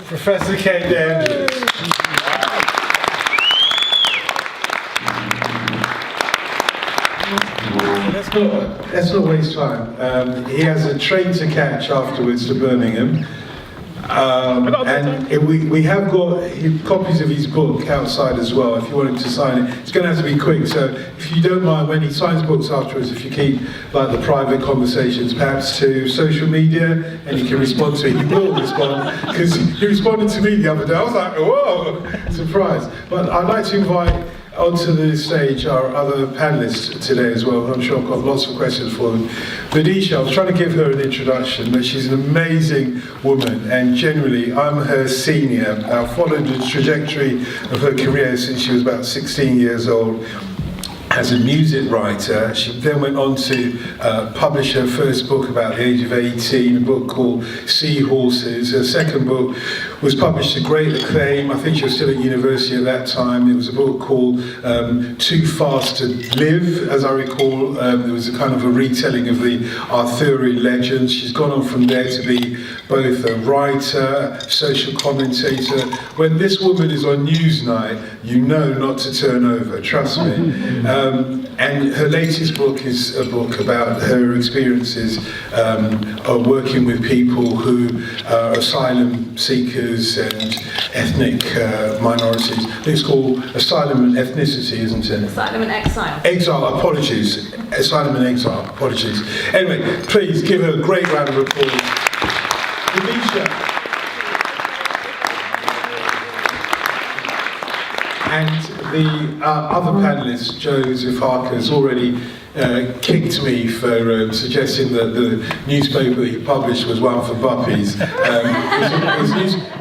Professor Kehinde Andrews. Let's not waste time. He has a train to catch afterwards to Birmingham. And we have got copies of his book outside as well, if you want him to sign it. It's going to have to be quick, so if you don't mind, when he signs books afterwards, if you keep like the private conversations perhaps to social media, and he can respond to it. He will respond, because he responded to me the other day. I was like, whoa, surprise. But I'd like to invite onto the stage our other panellists today as well. I'm sure I've got lots of questions for them. Bidisha, I was trying to give her an introduction, but she's an amazing woman, and generally I'm her senior. I followed the trajectory of her career since she was about 16 years old. As a music writer, she then went on to publish her first book about the age of 18, a book called Seahorses. Her second book was published to great acclaim. I think she was still at university at that time. It was a book called Too Fast to Live, as I recall. It was a kind of a retelling of the Arthurian legends. She's gone on from there to be both a writer, social commentator. When this woman is on Newsnight, you know not to turn over, trust me. And her latest book is a book about her experiences of working with people who are asylum seekers and ethnic minorities. It's called Asylum and Ethnicity, isn't it? Asylum and Exile. Exile, apologies. Asylum and Exile, apologies. Anyway, please give her a great round of applause. Bidisha. And the other panellist, Joseph Harker, has already kicked me for suggesting that the newspaper that he published was one for puppies.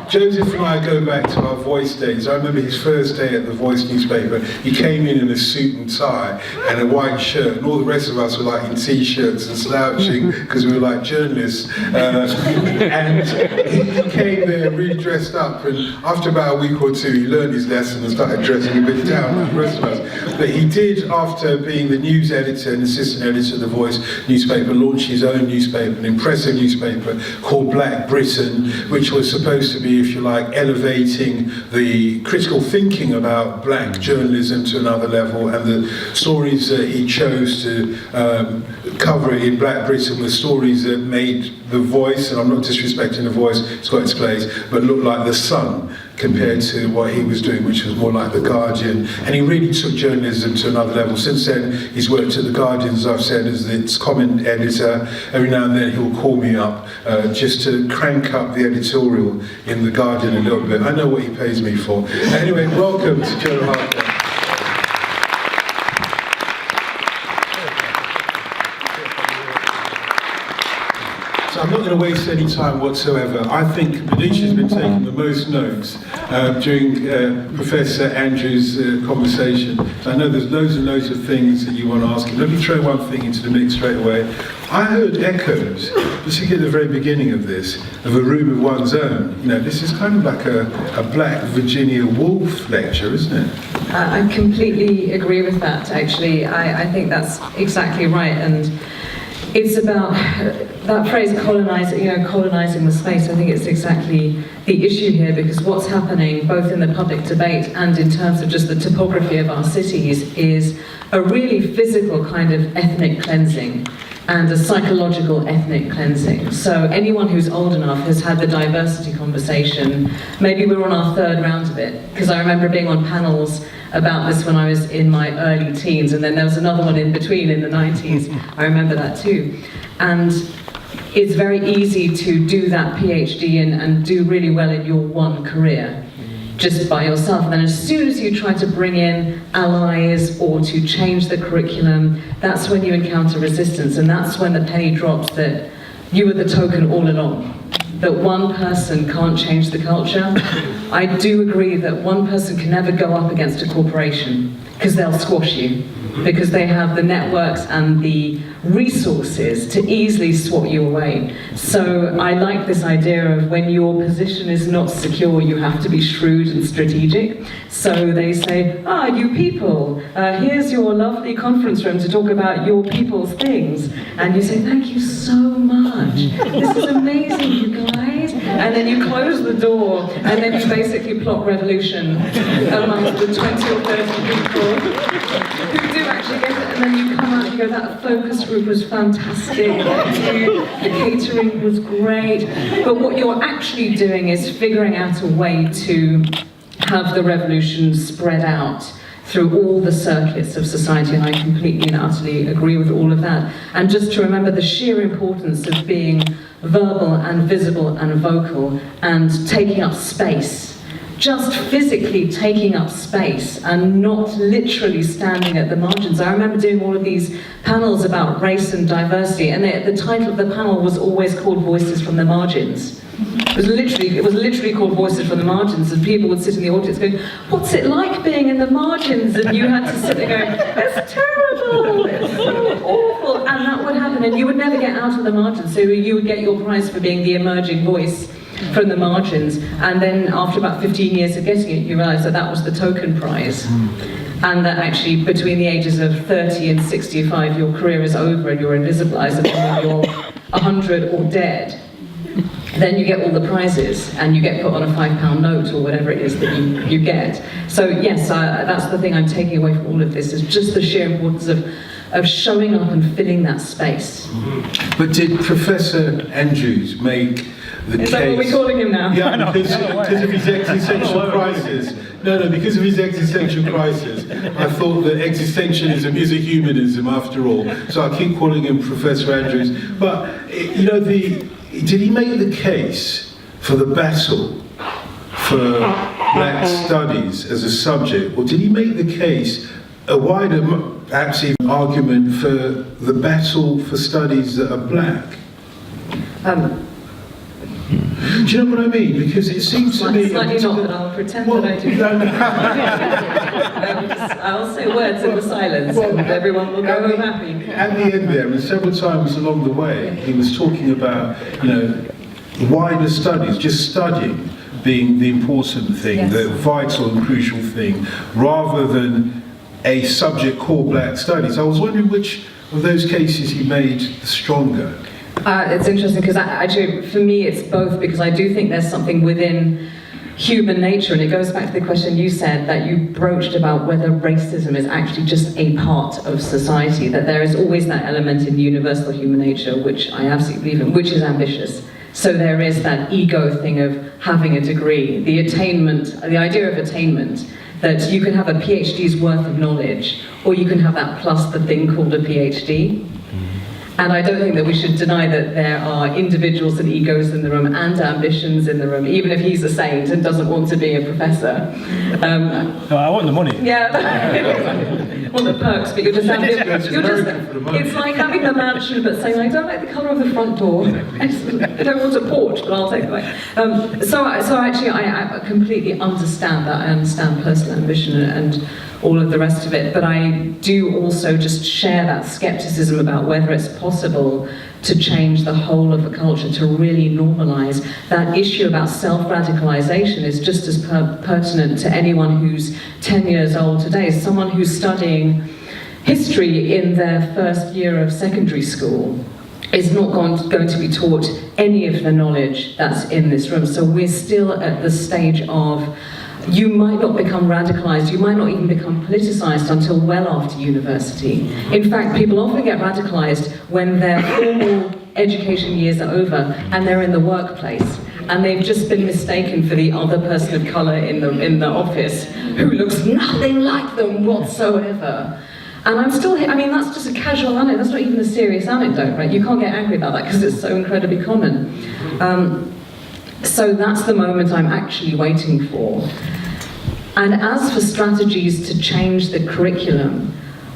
Joseph and I go back to our Voice days. I remember his first day at the Voice newspaper. He came in a suit and tie and a white shirt, and all the rest of us were like in t-shirts and slouching because we were like journalists. And he came there really dressed up, and after about a week or two he learned his lesson and started dressing a bit down like the rest of us. But he did, after being the news editor and assistant editor of the Voice newspaper, launch his own newspaper, an impressive newspaper called Black Britain, which was supposed to be, if you like, elevating the critical thinking about black journalism to another level, and the stories that he chose to cover in Black Britain were stories that made the Voice, and I'm not disrespecting the Voice, it's got its place, but looked like the Sun compared to what he was doing, which was more like the Guardian. And he really took journalism to another level. Since then, he's worked at the Guardian, as I've said, as its comment editor. Every now and then he'll call me up just to crank up the editorial in the Guardian a little bit. I know what he pays me for. Anyway, welcome to Joe Harker. So I'm not going to waste any time whatsoever. I think Bidisha's been taking the most notes during Professor Andrews' conversation. So I know there's loads and loads of things that you want to ask him. Let me throw one thing into the mix straight away. I heard echoes, particularly at the very beginning of this, of a room of one's own. You know, this is kind of like a Black Virginia Woolf lecture, isn't it? I completely agree with that, actually. I think that's exactly right. And it's about that phrase, colonizing the space. I think it's exactly the issue here, because what's happening both in the public debate and in terms of just the topography of our cities is a really physical kind of ethnic cleansing and a psychological ethnic cleansing. So anyone who's old enough has had the diversity conversation. Maybe we're on our third round of it, because I remember being on panels about this when I was in my early teens, and then there was another one in between in the 90s. I remember that too. And it's very easy to do that PhD and do really well in your one career, just by yourself. And then as soon as you try to bring in allies or to change the curriculum, that's when you encounter resistance, and that's when the penny drops that you were the token all along, that one person can't change the culture. I do agree that one person can never go up against a corporation. because they'll squash you, because they have the networks and the resources to easily swat you away. So I like this idea of when your position is not secure, you have to be shrewd and strategic. So they say, you people, here's your lovely conference room to talk about your people's things. And you say, thank you so much. This is amazing, you guys. And then you close the door, and then you basically plot revolution amongst the 20 or 30 people who do actually get it. And then you come out and you go, that focus group was fantastic, the catering was great. But what you're actually doing is figuring out a way to have the revolution spread out through all the circuits of society, and I completely and utterly agree with all of that. And just to remember the sheer importance of being verbal and visible and vocal and taking up space, just physically taking up space and not literally standing at the margins. I remember doing all of these panels about race and diversity, and the title of the panel was always called Voices from the Margins. It was literally called Voices from the Margins, and people would sit in the audience going, what's it like being in the margins? And you had to sit there going, it's terrible, it's so awful. And that would happen, and you would never get out of the margins. So you would get your prize for being the emerging voice from the margins. And then after about 15 years of getting it, you realise that that was the token prize. And that actually between the ages of 30 and 65, your career is over and you're invisibilised, and when you're 100 or dead, then you get all the prizes and you get put on a £5 note or whatever it is that you get. So yes, that's the thing I'm taking away from all of this, is just the sheer importance of showing up and filling that space. But did Professor Andrews make the case... Is that what we're calling him now? Yeah, because of his existential crisis. No, because of his existential crisis, I thought that existentialism is a humanism after all. So I keep calling him Professor Andrews. But, you know, did he make the case for the battle for black studies as a subject, or did he make the case, a wider, perhaps even argument for the battle for studies that are black? Do you know what I mean? Because it seems to me... Slightly not, but I'll pretend that I do. No. I'll say words in the silence, and everyone will go home happy. At the end there, and several times along the way, he was talking about, you know, wider studies, just studying being the important thing, yes, the vital and crucial thing, rather than a subject called black studies. I was wondering which of those cases he made the stronger. It's interesting because actually for me it's both, because I do think there's something within human nature, and it goes back to the question you said that you broached about whether racism is actually just a part of society, that there is always that element in universal human nature, which I absolutely believe in, which is ambitious. So there is that ego thing of having a degree, the attainment, the idea of attainment, that you can have a PhD's worth of knowledge, or you can have that plus the thing called a PhD. And I don't think that we should deny that there are individuals and egos in the room and ambitions in the room, even if he's a saint and doesn't want to be a professor. No, I want the money. Yeah, well, the perks, but you're just ambitious. It's like having the mansion but saying, I don't like the colour of the front door. I don't want a porch, but I'll take it away. So actually, I completely understand that. I understand personal ambition and all of the rest of it, but I do also just share that skepticism about whether it's possible to change the whole of the culture, to really normalise. That issue about self-radicalisation is just as pertinent to anyone who's 10 years old today as someone who's studying history in their first year of secondary school is not going to be taught any of the knowledge that's in this room. So we're still at the stage of, you might not become radicalised, you might not even become politicised until well after university. In fact, people often get radicalised when their formal education years are over and they're in the workplace, and they've just been mistaken for the other person of colour in the office who looks nothing like them whatsoever. And I'm still here, I mean, that's just a casual anecdote, that's not even a serious anecdote, right? You can't get angry about that because it's so incredibly common. So that's the moment I'm actually waiting for. And as for strategies to change the curriculum,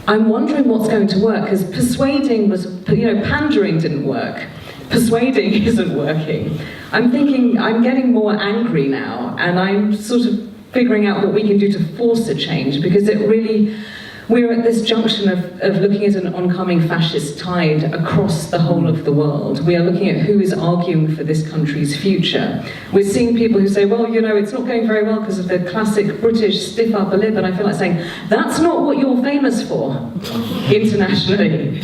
I'm wondering what's going to work, because persuading was, pandering didn't work. Persuading isn't working. I'm thinking, I'm getting more angry now, and I'm sort of figuring out what we can do to force a change, because it really, we're at this junction of looking at an oncoming fascist tide across the whole of the world. We are looking at who is arguing for this country's future. We're seeing people who say, well, you know, it's not going very well because of the classic British stiff upper lip, and I feel like saying, that's not what you're famous for internationally.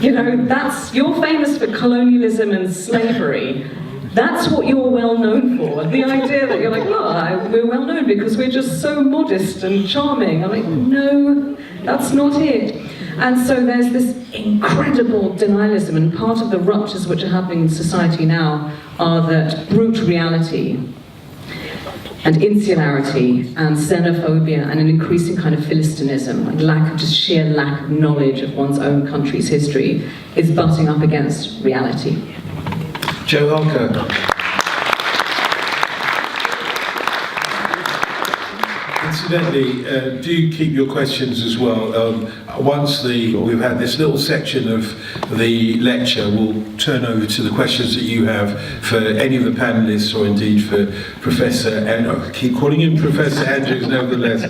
You know, you're famous for colonialism and slavery. That's what you're well known for. The idea that you're like, oh, we're well known because we're just so modest and charming. I'm like, no, that's not it. And so there's this incredible denialism, and part of the ruptures which are happening in society now are that brute reality and insularity and xenophobia and an increasing kind of philistinism, like just sheer lack of knowledge of one's own country's history, is butting up against reality. Joe Harker. Incidentally, do keep your questions as well. Once we've had this little section of the lecture, we'll turn over to the questions that you have for any of the panelists, or indeed for Professor, and I keep calling him Professor Andrews nevertheless.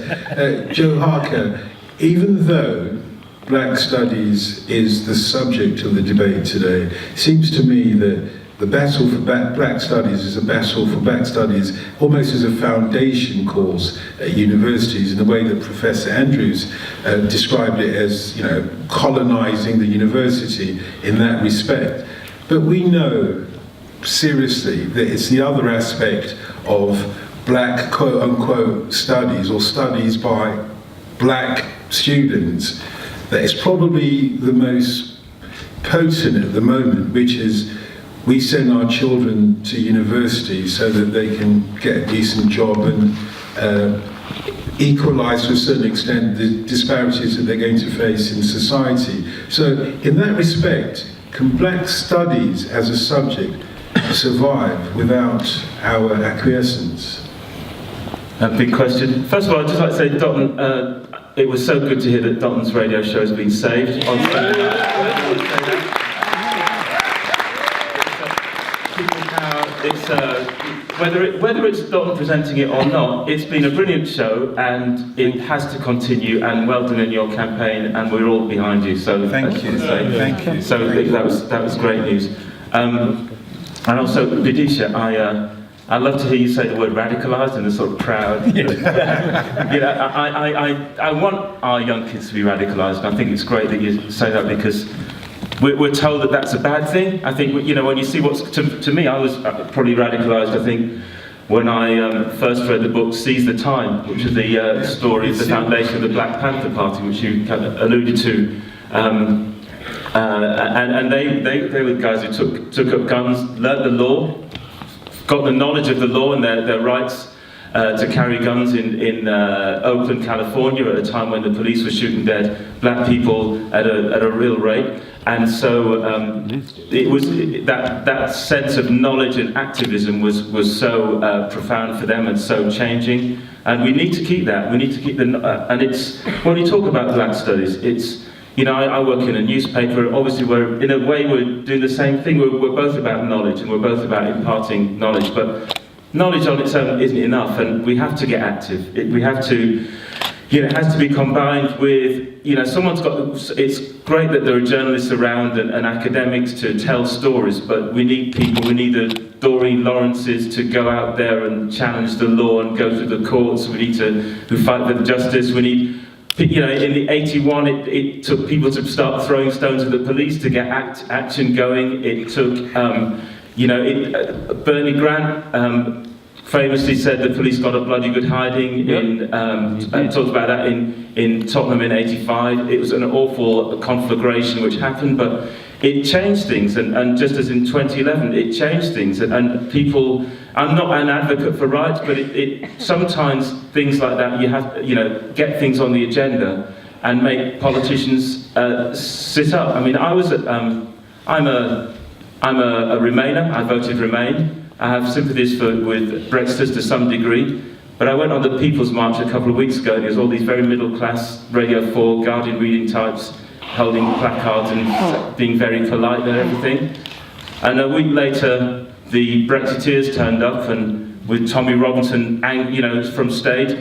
Joe Harker, even though Black Studies is the subject of the debate today, it seems to me that the battle for Black Studies is a battle for Black Studies almost as a foundation course at universities, in the way that Professor Andrews described it as, you know, colonising the university in that respect. But we know, seriously, that it's the other aspect of Black quote-unquote studies, or studies by Black students, that is probably the most potent at the moment, which is we send our children to university so that they can get a decent job and equalise to a certain extent the disparities that they're going to face in society. So in that respect, can Black Studies as a subject survive without our acquiescence? A big question. First of all, I'd just like to say, Dotun, it was so good to hear that Dotun's radio show has been saved on Sunday night. It's whether it's Dotun presenting it or not, it's been a brilliant show, and it has to continue. And well done in your campaign, and we're all behind you. So thank you. Thank you. So that was great news. And also, Bidisha, I love to hear you say the word radicalised in a sort of proud. You know, I want our young kids to be radicalised, and I think it's great that you say that, because we're told that that's a bad thing. I think, you know, when you see what's, to me, I was probably radicalised, I think, when I first read the book Seize the Time, which is the story of the foundation of the Black Panther Party, which you kind of alluded to. And they were guys who took up guns, learnt the law, got the knowledge of the law and their rights to carry guns in Oakland, California, at a time when the police were shooting dead Black people at a real rate. And so it was that sense of knowledge and activism was so profound for them and so changing. And we need to keep that. We need to keep and it's, when you talk about Black Studies, it's, you know, I work in a newspaper. Obviously, in a way we're doing the same thing. We're both about knowledge, and we're both about imparting knowledge. But knowledge on its own isn't enough, and we have to get active. We have to, you know, it has to be combined with, you know, it's great that there are journalists around and academics to tell stories, but we need people, we need the Doreen Lawrences to go out there and challenge the law and go through the courts. We need who fight for justice. We need, you know, in the 81, it took people to start throwing stones at the police to get action going. It took, you know, Bernie Grant famously said the police got a bloody good hiding and talked about that in Tottenham in 85. It was an awful conflagration which happened, but it changed things, and just as in 2011, it changed things, and people, I'm not an advocate for rights, but it sometimes things like that, you have, you know, get things on the agenda and make politicians sit up. I mean, I'm a Remainer, I voted Remain. I have sympathies with Brexiters to some degree, but I went on the People's March a couple of weeks ago, and there's all these very middle-class Radio 4, Guardian reading types holding placards and being very polite and everything. And a week later, the Brexiteers turned up, and with Tommy Robinson, from stage,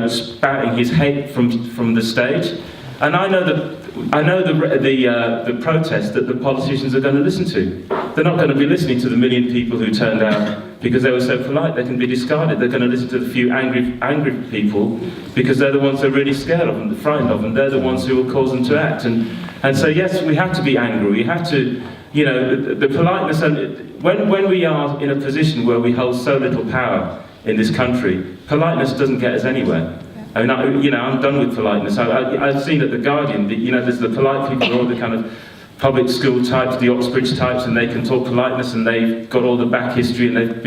spouting his hate from the stage. And I know the protest that the politicians are going to listen to. They're not going to be listening to the million people who turned out because they were so polite. They can be discarded. They're going to listen to the few angry people because they're the ones they're really scared of and frightened of, and they're the ones who will cause them to act. And so yes, we have to be angry. We have to, the politeness. And when we are in a position where we hold so little power in this country, politeness doesn't get us anywhere. I mean, I'm done with politeness. I've seen at the Guardian, there's the polite people, all the kind of public school types, the Oxbridge types, and they can talk politeness, and they've got all the back history, and they've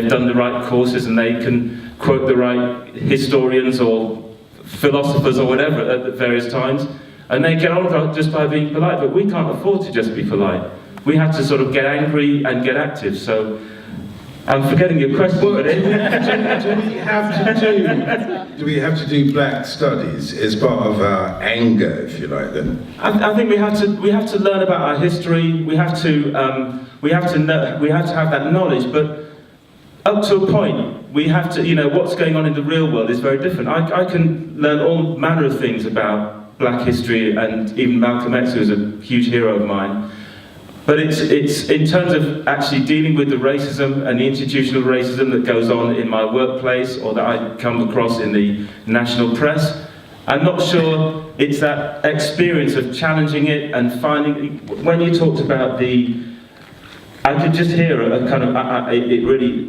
done the right courses, and they can quote the right historians or philosophers or whatever at various times, and they get on just by being polite. But we can't afford to just be polite. We have to sort of get angry and get active. So I'm forgetting your question. Well, do we have to do black studies as part of our anger, if you like? Then I think we have to learn about our history. We have to have that knowledge. But up to a point, we have to. What's going on in the real world is very different. I can learn all manner of things about black history, and even Malcolm X, who is a huge hero of mine. But it's in terms of actually dealing with the racism and the institutional racism that goes on in my workplace or that I come across in the national press. I'm not sure it's that experience of challenging it and finding. When you talked about I could just hear a kind of, it really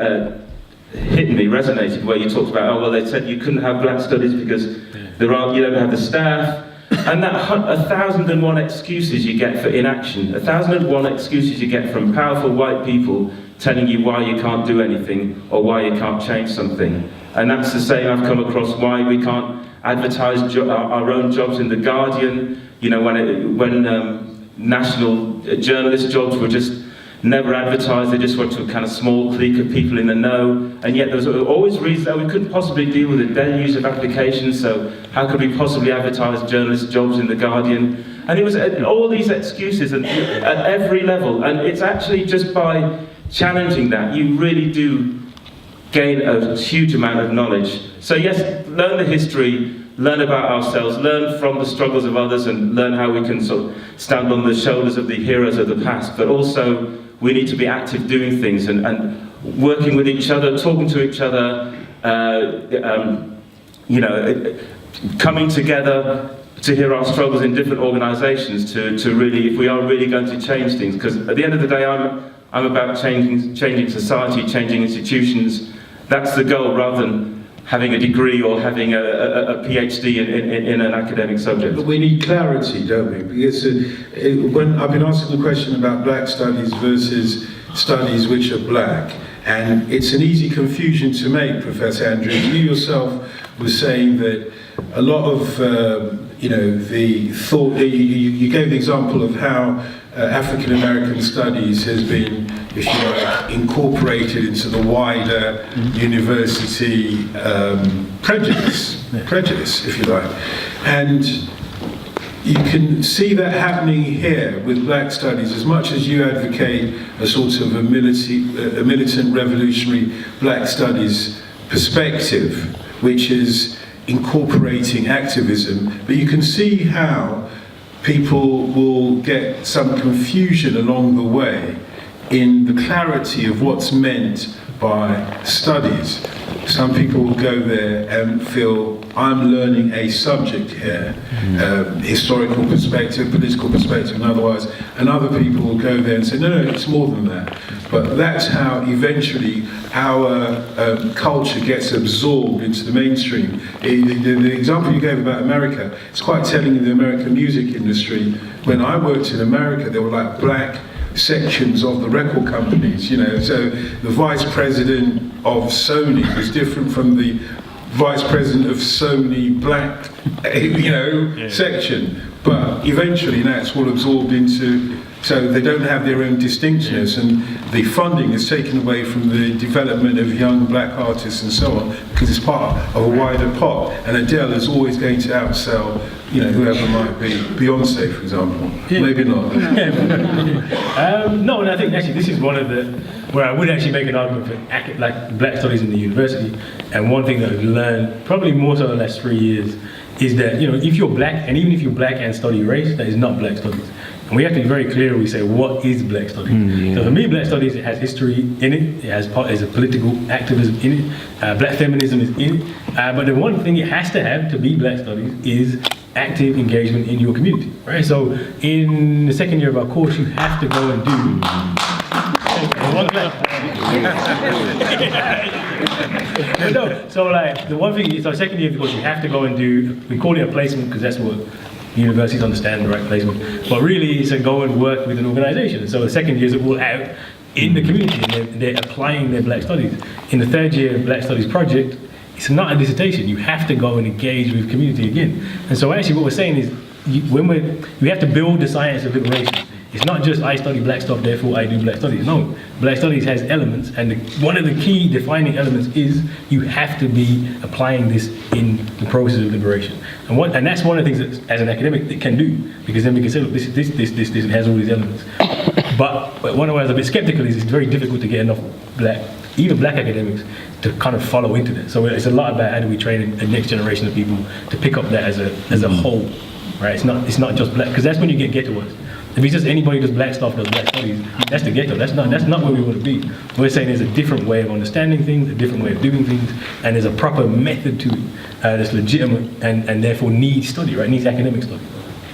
hit me, resonated, where you talked about, they said you couldn't have black studies because you don't have the staff. And that 1,001 excuses you get for inaction, 1,001 excuses you get from powerful white people telling you why you can't do anything or why you can't change something. And that's the same I've come across, why we can't advertise our own jobs in the Guardian. When national journalist jobs were just never advertised, they just went to a kind of small clique of people in the know, and yet there was always reasons that we couldn't possibly deal with the deluge of applications, so how could we possibly advertise journalist jobs in the Guardian? And it was all these excuses at every level, and it's actually just by challenging that you really do gain a huge amount of knowledge. So yes, learn the history, learn about ourselves, learn from the struggles of others, and learn how we can sort of stand on the shoulders of the heroes of the past, but also we need to be active doing things and working with each other, talking to each other, coming together to hear our struggles in different organisations to really, if we are really going to change things. Because at the end of the day, I'm about changing society, changing institutions. That's the goal, rather than having a degree or having a PhD in an academic subject. But we need clarity, don't we? Because when I've been asking the question about black studies versus studies which are black, and it's an easy confusion to make, Professor Andrews. You yourself were saying that a lot of, the thought, you gave the example of how African American studies has been, if you like, incorporated into the wider university prejudice, if you like. And you can see that happening here with black studies, as much as you advocate a sort of a militant revolutionary black studies perspective, which is incorporating activism, but you can see how people will get some confusion along the way in the clarity of what's meant by studies. Some people will go there and feel, I'm learning a subject here, historical perspective, political perspective, and otherwise, and other people will go there and say, no, it's more than that. But that's how eventually our culture gets absorbed into the mainstream. The example you gave about America, it's quite telling in the American music industry. When I worked in America, there were like black sections of the record companies, so the vice president of Sony was different from the vice president of Sony black, section. But eventually now it's all absorbed into, so they don't have their own distinctionness, and the funding is taken away from the development of young black artists and so on, because it's part of a wider pot. And Adele is always going to outsell whoever might be, Beyonce, for example. Yeah. Maybe not. No, and I think actually this is one of where I would actually make an argument for like Black Studies in the university. And one thing that I've learned, probably more so in the last 3 years, is that if you're Black, and even if you're Black and study race, that is not Black Studies. And we have to be very clear when we say, what is Black Studies? So for me, Black Studies, it has history in it, it has a political activism in it, Black feminism is in it, but the one thing it has to have to be Black Studies is active engagement in your community, right? So in the second year of our course, you have to go and do... So like the one thing, so second year of the course, you have to go and do, we call it a placement because that's what universities understand, the right placement, but really it's a go and work with an organization. So the second years are all out in the community and they're applying their Black Studies. In the third year Black Studies project, it's not a dissertation, you have to go and engage with community again. And so actually what we're saying is, we have to build the science of liberation. It's not just I study Black stuff, therefore I do Black Studies. No, Black Studies has elements, and one of the key defining elements is you have to be applying this in the process of liberation. And that's one of the things that, as an academic, it can do, because then we can say, look, this has all these elements. But one of the ways I'm a bit skeptical is it's very difficult to get enough even black academics to kind of follow into that. So it's a lot about how do we train a next generation of people to pick up that as a whole, right? It's not just Black, because that's when you get ghettoized. If it's just anybody who does Black stuff, does Black Studies, that's the ghetto. That's not where we want to be. We're saying there's a different way of understanding things, a different way of doing things, and there's a proper method to it that's legitimate and therefore needs study, right? Needs academic study.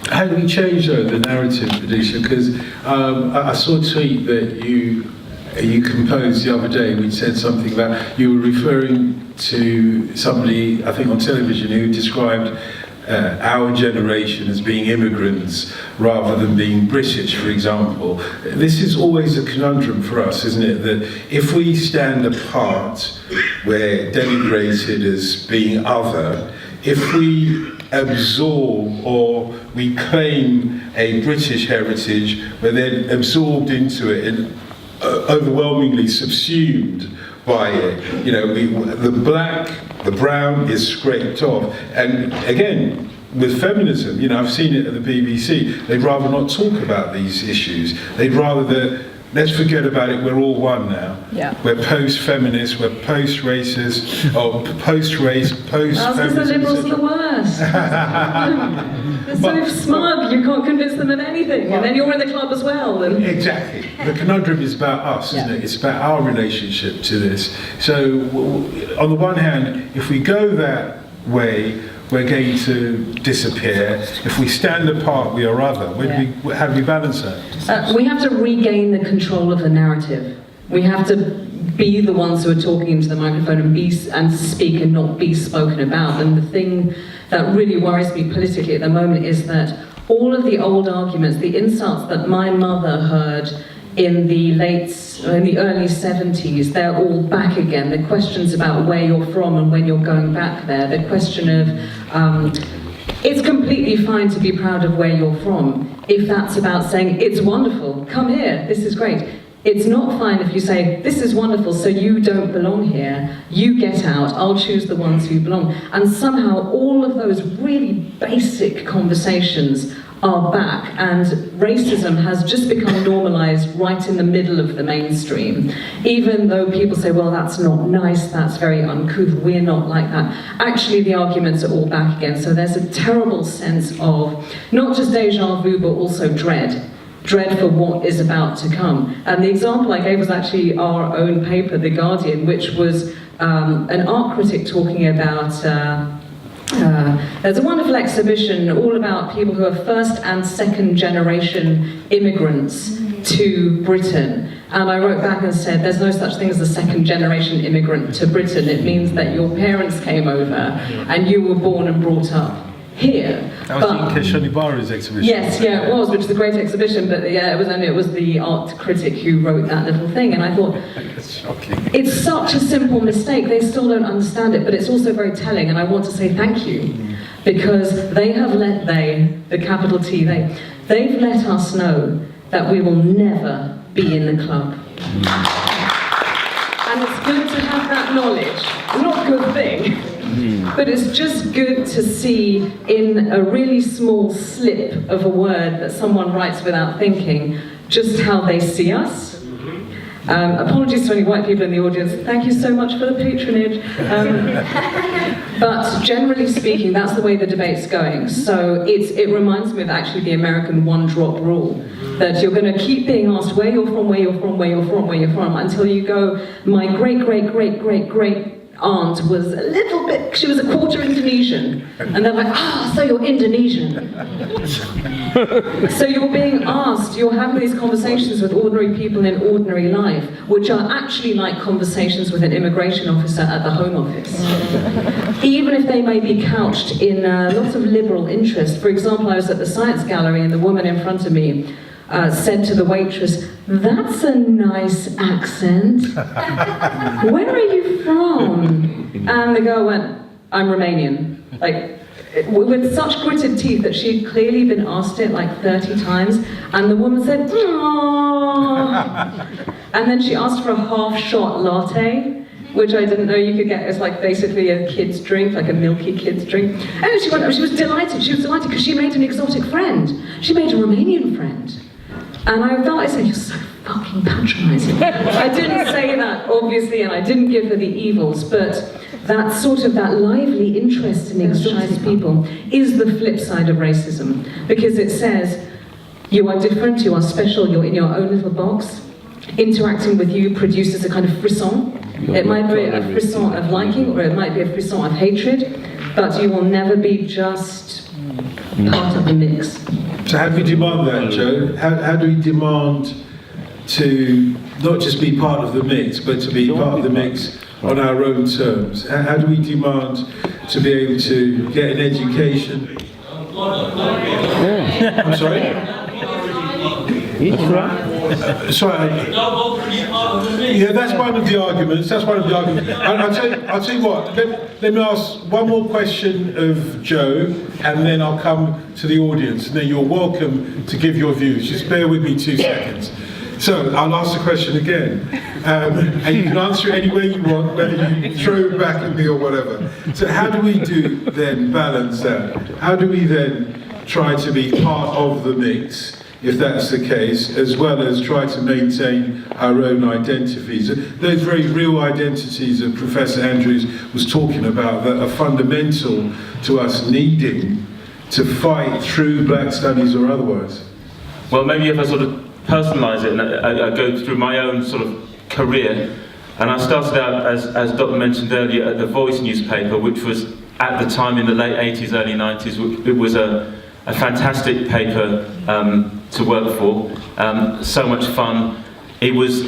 How do we change the narrative, Bidisha? Because I saw a tweet that you composed the other day, which said something about, you were referring to somebody, I think on television, who described our generation as being immigrants rather than being British, for example. This is always a conundrum for us, isn't it? That if we stand apart, we're denigrated as being other. If we absorb or we claim a British heritage, we're then absorbed into it and overwhelmingly subsumed by it. The black, the brown is scraped off. And again, with feminism, I've seen it at the BBC, they'd rather not talk about these issues. They'd rather let's forget about it, we're all one now. Yeah. We're post-feminist, we're post-racist, or post-race, post-feminism. That's because the liberals are the worst. They're so smug, you can't convince them of anything, and then you're in the club as well. Exactly. The conundrum is about us, isn't it? It's about our relationship to this. So, on the one hand, if we go that way, we're going to disappear. If we stand apart, we are other. How do we balance that? We have to regain the control of the narrative. We have to be the ones who are talking into the microphone and speak and not be spoken about. And the thing that really worries me politically at the moment is that all of the old arguments, the insults that my mother heard in the early 70s, they're all back again. The questions about where you're from and when you're going back there. The question of, it's completely fine to be proud of where you're from if that's about saying, it's wonderful, come here, this is great. It's not fine if you say, this is wonderful, so you don't belong here, you get out, I'll choose the ones who belong. And somehow all of those really basic conversations are back, and racism has just become normalized right in the middle of the mainstream. Even though people say, well, that's not nice, that's very uncouth, we're not like that. Actually, the arguments are all back again. So there's a terrible sense of not just deja vu, but also dread for what is about to come. And the example I gave was actually our own paper, The Guardian, which was an art critic talking about there's a wonderful exhibition all about people who are first and second generation immigrants to Britain. And I wrote back and said, there's no such thing as a second generation immigrant to Britain. It means that your parents came over and you were born and brought up here. That was Inka Shonibara's exhibition. Yes, yeah, it was, which is a great exhibition, but yeah, it was the art critic who wrote that little thing, and I thought, that's shocking. It's such a simple mistake, they still don't understand it, but it's also very telling, and I want to say thank you, because they have the capital T, they've let us know that we will never be in the club. And it's good to have that knowledge. Not a good thing, But it's just good to see in a really small slip of a word that someone writes without thinking, just how they see us. Apologies to any white people in the audience, thank you so much for the patronage. But generally speaking, that's the way the debate's going. So it reminds me of actually the American one-drop rule, that you're going to keep being asked where you're from, where you're from, where you're from, where you're from, until you go, my great-great-great-great-great aunt was a little bit, she was a quarter Indonesian. And they're like, so you're Indonesian. So you're being asked, you're having these conversations with ordinary people in ordinary life, which are actually like conversations with an immigration officer at the Home Office. Even if they may be couched in lots of liberal interest. For example, I was at the Science Gallery and the woman in front of me said to the waitress, "That's a nice accent. Where are you from?" And the girl went, "I'm Romanian." Like, with such gritted teeth that she'd clearly been asked it like 30 times. And the woman said, "Aww." And then she asked for a half-shot latte, which I didn't know you could get. It's like basically a kid's drink, like a milky kid's drink. And she was delighted. She was delighted because she made an exotic friend. She made a Romanian friend. And I felt, I said, "You're so fucking patronising." I didn't say that, obviously, and I didn't give her the evils, but that sort of, that lively interest in exotic people is the flip side of racism. Because it says, you are different, you are special, you're in your own little box. Interacting with you produces a kind of frisson. It might be a frisson of liking, or it might be a frisson of hatred, but you will never be just part of the mix. So how do we demand that, Joe? How do we demand to not just be part of the mix, but to be part of the mix on our own terms? How do we demand to be able to get an education? I'm sorry? Sorry. Yeah, that's one of the arguments. That's one of the arguments. I'll tell you what. Let me ask one more question of Joe, and then I'll come to the audience. And then you're welcome to give your views. Just bear with me 2 seconds. So I'll ask the question again, and you can answer it any way you want, whether you throw it back at me or whatever. So how do we then balance that? How do we then try to be part of the mix, if that's the case, as well as try to maintain our own identities? Those very real identities that Professor Andrews was talking about that are fundamental to us needing to fight through black studies or otherwise. Well, maybe if I sort of personalise it, and I go through my own sort of career, and I started out, as Dr. mentioned earlier, at the Voice newspaper, which was at the time in the late 80s, early 90s, it was a fantastic paper to work for, so much fun. It was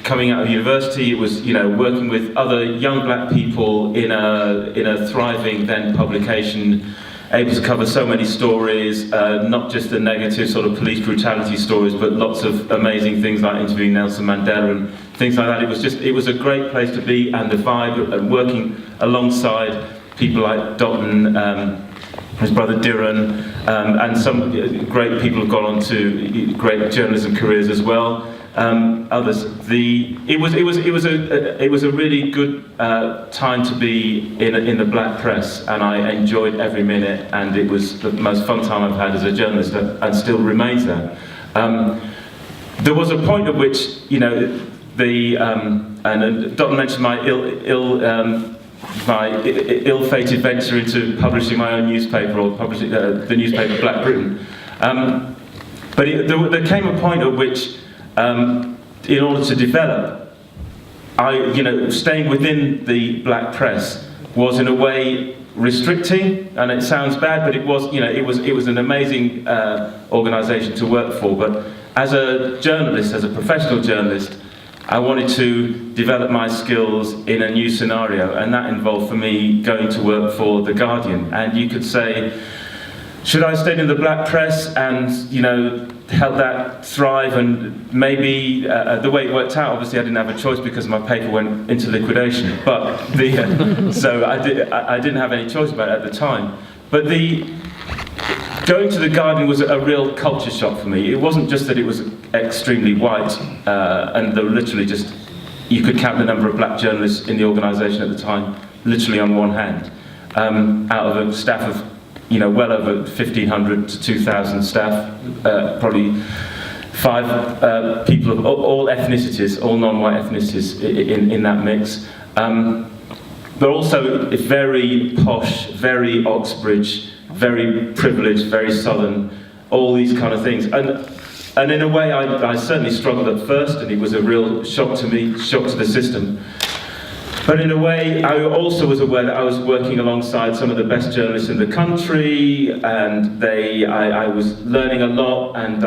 coming out of university. It was, working with other young black people in a thriving then publication, able to cover so many stories, not just the negative sort of police brutality stories, but lots of amazing things like interviewing Nelson Mandela and things like that. It was a great place to be, and the vibe, and working alongside people like Dotun, his brother Dotun, and some great people have gone on to great journalism careers as well. Others. It was a really good time to be in the black press, and I enjoyed every minute, and it was the most fun time I've had as a journalist, and still remains that. There was a point at which, and Dotun mentioned my ill-fated venture into publishing my own newspaper, or publishing the newspaper Black Britain. But there came a point at which, in order to develop, staying within the black press was in a way restricting, and it sounds bad, but it was an amazing organisation to work for. But as a journalist, as a professional journalist, I wanted to develop my skills in a new scenario, and that involved for me going to work for the Guardian. And you could say, should I stay in the black press and help that thrive? And maybe the way it worked out, obviously I didn't have a choice because my paper went into liquidation. But so I didn't have any choice about it at the time. But going to the Guardian was a real culture shock for me. It wasn't just that it was extremely white, and there were literally just, you could count the number of black journalists in the organisation at the time, literally on one hand, out of a staff of, well over 1,500 to 2,000 staff, probably 5 people of all ethnicities, all non-white ethnicities in that mix. But also very posh, very Oxbridge, very privileged, very southern, all these kind of things. And in a way, I certainly struggled at first, and it was a real shock to me, shock to the system. But in a way, I also was aware that I was working alongside some of the best journalists in the country, and I was learning a lot, and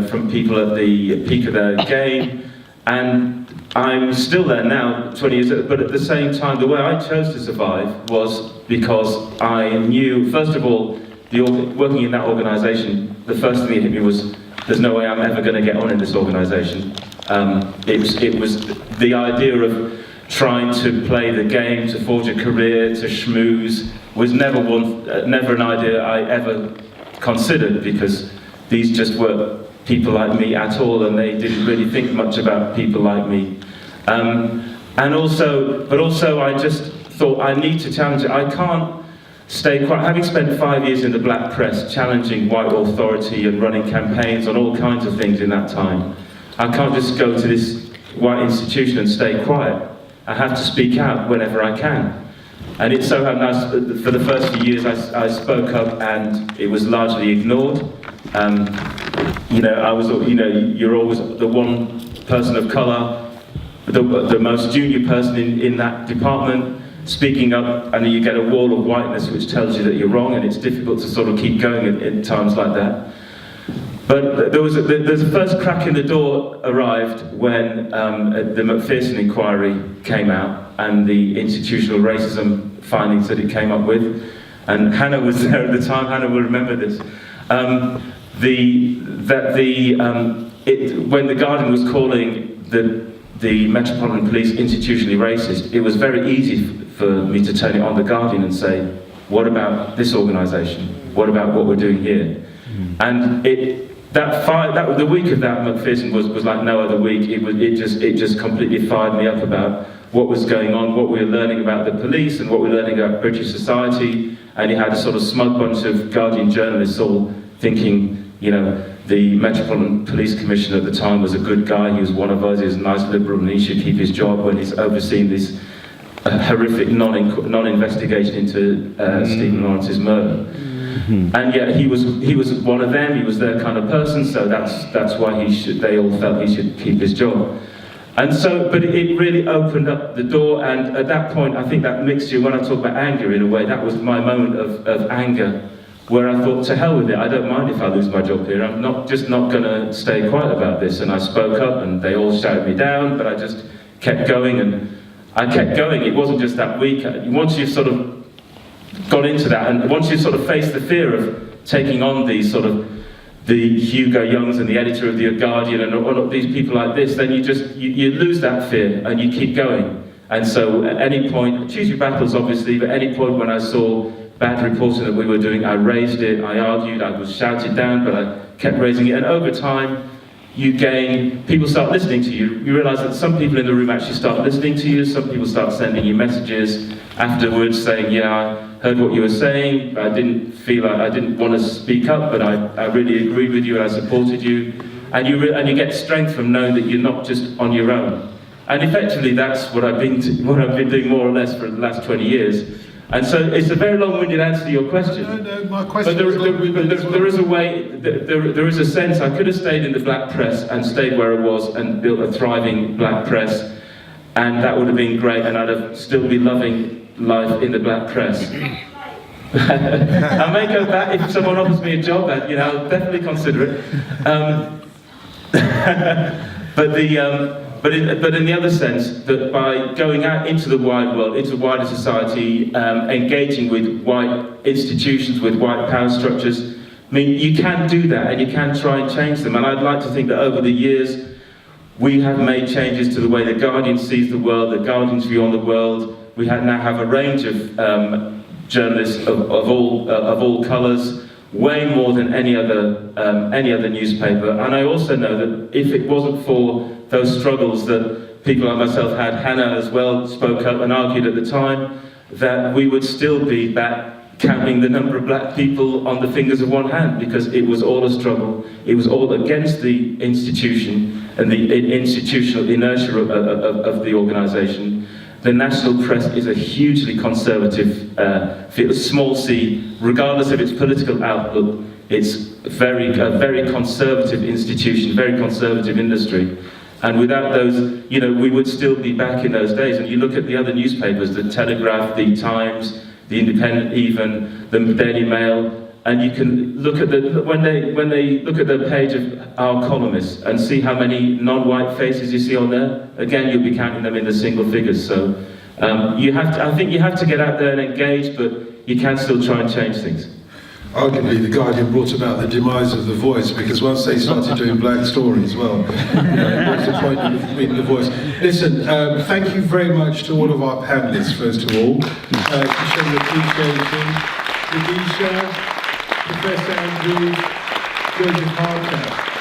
from people at the peak of their game. And I'm still there now, 20 years later, but at the same time, the way I chose to survive was because I knew, first of all, working in that organisation, the first thing that hit me was, there's no way I'm ever going to get on in this organisation. It was the idea of trying to play the game, to forge a career, to schmooze, was never an idea I ever considered, because these just weren't people like me at all, and they didn't really think much about people like me. But also I just thought I need to challenge it. I can't stay quiet. Having spent 5 years in the black press, challenging white authority and running campaigns on all kinds of things in that time, I can't just go to this white institution and stay quiet. I have to speak out whenever I can. And it so happened, for the first few years I spoke up, and it was largely ignored. You're always the one person of colour, the most junior person in that department, speaking up, and you get a wall of whiteness which tells you that you're wrong, and it's difficult to sort of keep going in times like that. But the first crack in the door arrived when the Macpherson inquiry came out, and the institutional racism findings that it came up with. And Hannah was there at the time. Hannah will remember this. When the Guardian was calling the Metropolitan Police institutionally racist, it was very easy for me to turn it on the Guardian and say, what about this organisation? What about what we're doing here? And the week of that Macpherson was like no other week. It just completely fired me up about what was going on, what we were learning about the police, and what we were learning about British society. And you had a sort of smug bunch of Guardian journalists all thinking, the Metropolitan Police Commissioner at the time was a good guy. He was one of us. He was a nice liberal, and he should keep his job when he's overseeing this horrific non-investigation into Stephen Lawrence's murder. And yet he was one of them. He was their kind of person. So that's why they all felt he should keep his job. And so, but it really opened up the door. And at that point, I think that mixture, when I talk about anger in a way, that was my moment of anger, where I thought, to hell with it, I don't mind if I lose my job here. I'm not going to stay quiet about this. And I spoke up, and they all shouted me down, but I just kept going, and I kept going. It wasn't just that week. Once you've sort of got into that, and once you sort of face the fear of taking on these sort of the Hugo Youngs and the editor of the Guardian and all of these people like this, then you lose that fear and you keep going. And so at any point, choose your battles obviously, but at any point when I saw bad reporting that we were doing, I raised it, I argued, I was shouted down, but I kept raising it. And over time, people start listening to you. You realise that some people in the room actually start listening to you, some people start sending you messages afterwards saying, yeah, I heard what you were saying, I didn't want to speak up, but I really agreed with you and I supported you. And you get strength from knowing that you're not just on your own. And effectively that's what I've been doing more or less for the last 20 years. And so it's a very long-winded answer to your question. No, my question But there is a way, there is a sense I could have stayed in the black press and stayed where I was and built a thriving black press, and that would have been great, and I'd have still be loving life in the black press. I may go back if someone offers me a job, and I'll definitely consider it. But in the other sense, that by going out into the wide world, into wider society, engaging with white institutions, with white power structures, you can do that, and you can try and change them. And I'd like to think that over the years, we have made changes to the way the Guardian sees the world, the Guardian's view on the world. We now have a range of journalists of all colours, way more than any other newspaper. And I also know that if it wasn't for those struggles that people like myself had, Hannah as well spoke up and argued at the time, that we would still be back counting the number of black people on the fingers of one hand, because it was all a struggle. It was all against the institution and the institutional inertia of the organisation. The national press is a hugely conservative, small c, regardless of its political outlook. It's a very conservative institution, very conservative industry. And without those, you know, we would still be back in those days. And you look at the other newspapers, the Telegraph, the Times, the Independent even, the Daily Mail, and you can look at when they look at the page of our columnists and see how many non-white faces you see on there. Again, you'll be counting them in the single figures. So I think you have to get out there and engage, but you can still try and change things. Arguably, the Guardian brought about the demise of The Voice, because once they started doing black stories, well, what's the point of reading The Voice? Listen, thank you very much to all of our panellists, first of all, to show your appreciation. Bidisha, Professor Andrews, Joseph Harker.